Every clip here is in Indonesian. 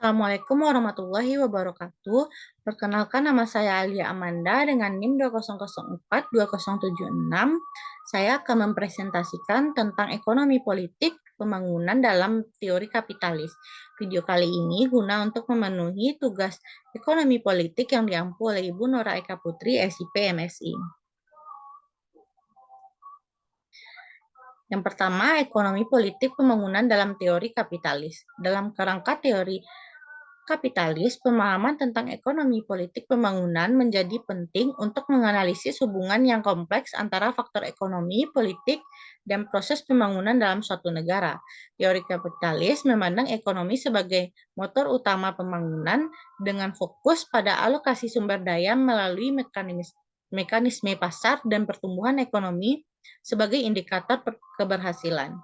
Assalamualaikum warahmatullahi wabarakatuh. Perkenalkan, nama saya Alia Amanda dengan NIM 2004-2076. Saya akan mempresentasikan tentang ekonomi politik pembangunan dalam teori kapitalis. Video kali ini guna untuk memenuhi tugas ekonomi politik yang diampu oleh Ibu Nora Eka Putri, SIP MSI. Yang pertama, ekonomi politik pembangunan dalam teori kapitalis. Dalam kerangka teori kapitalis, pemahaman tentang ekonomi politik pembangunan menjadi penting untuk menganalisis hubungan yang kompleks antara faktor ekonomi, politik, dan proses pembangunan dalam suatu negara. Teori kapitalis memandang ekonomi sebagai motor utama pembangunan dengan fokus pada alokasi sumber daya melalui mekanisme pasar dan pertumbuhan ekonomi sebagai indikator keberhasilan.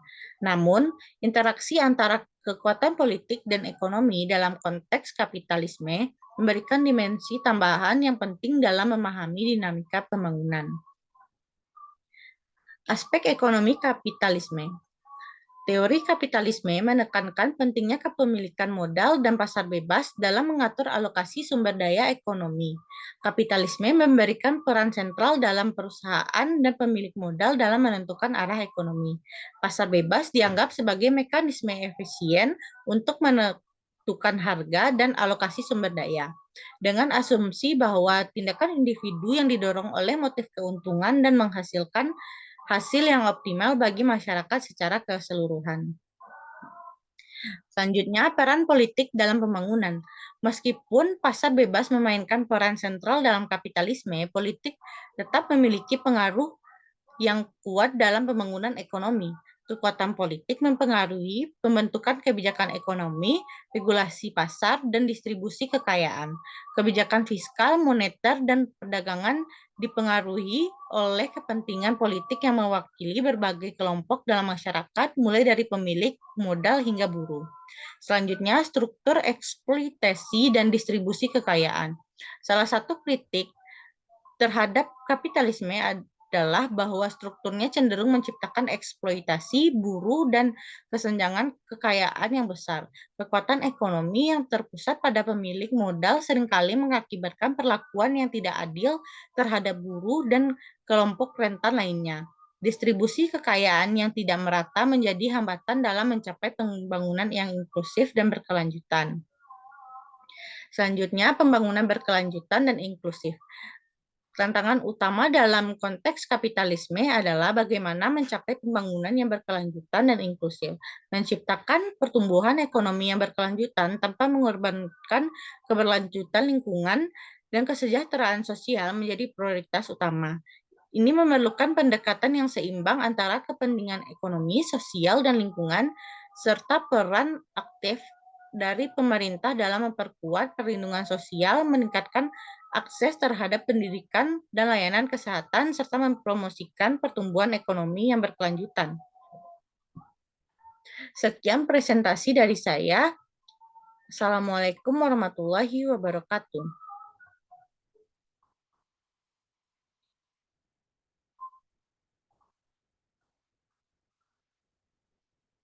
Namun, interaksi antara kekuatan politik dan ekonomi dalam konteks kapitalisme memberikan dimensi tambahan yang penting dalam memahami dinamika pembangunan. Aspek ekonomi kapitalisme. Teori kapitalisme menekankan pentingnya kepemilikan modal dan pasar bebas dalam mengatur alokasi sumber daya ekonomi. Kapitalisme memberikan peran sentral dalam perusahaan dan pemilik modal dalam menentukan arah ekonomi. Pasar bebas dianggap sebagai mekanisme efisien untuk menentukan harga dan alokasi sumber daya, dengan asumsi bahwa tindakan individu yang didorong oleh motif keuntungan dan menghasilkan hasil yang optimal bagi masyarakat secara keseluruhan. Selanjutnya, peran politik dalam pembangunan. Meskipun pasar bebas memainkan peran sentral dalam kapitalisme, politik tetap memiliki pengaruh yang kuat dalam pembangunan ekonomi. Kekuatan politik mempengaruhi pembentukan kebijakan ekonomi, regulasi pasar, dan distribusi kekayaan. Kebijakan fiskal, moneter, dan perdagangan dipengaruhi oleh kepentingan politik yang mewakili berbagai kelompok dalam masyarakat, mulai dari pemilik modal hingga buruh. Selanjutnya, struktur eksploitasi dan distribusi kekayaan. Salah satu kritik terhadap kapitalisme adalah bahwa strukturnya cenderung menciptakan eksploitasi, buruh, dan kesenjangan kekayaan yang besar. Kekuatan ekonomi yang terpusat pada pemilik modal seringkali mengakibatkan perlakuan yang tidak adil terhadap buruh dan kelompok rentan lainnya. Distribusi kekayaan yang tidak merata menjadi hambatan dalam mencapai pembangunan yang inklusif dan berkelanjutan. Selanjutnya, pembangunan berkelanjutan dan inklusif. Tantangan utama dalam konteks kapitalisme adalah bagaimana mencapai pembangunan yang berkelanjutan dan inklusif, menciptakan pertumbuhan ekonomi yang berkelanjutan tanpa mengorbankan keberlanjutan lingkungan dan kesejahteraan sosial menjadi prioritas utama. Ini memerlukan pendekatan yang seimbang antara kepentingan ekonomi, sosial, dan lingkungan, serta peran aktif dari pemerintah dalam memperkuat perlindungan sosial, meningkatkan akses terhadap pendidikan dan layanan kesehatan, serta mempromosikan pertumbuhan ekonomi yang berkelanjutan. Sekian presentasi dari saya. Assalamualaikum warahmatullahi wabarakatuh.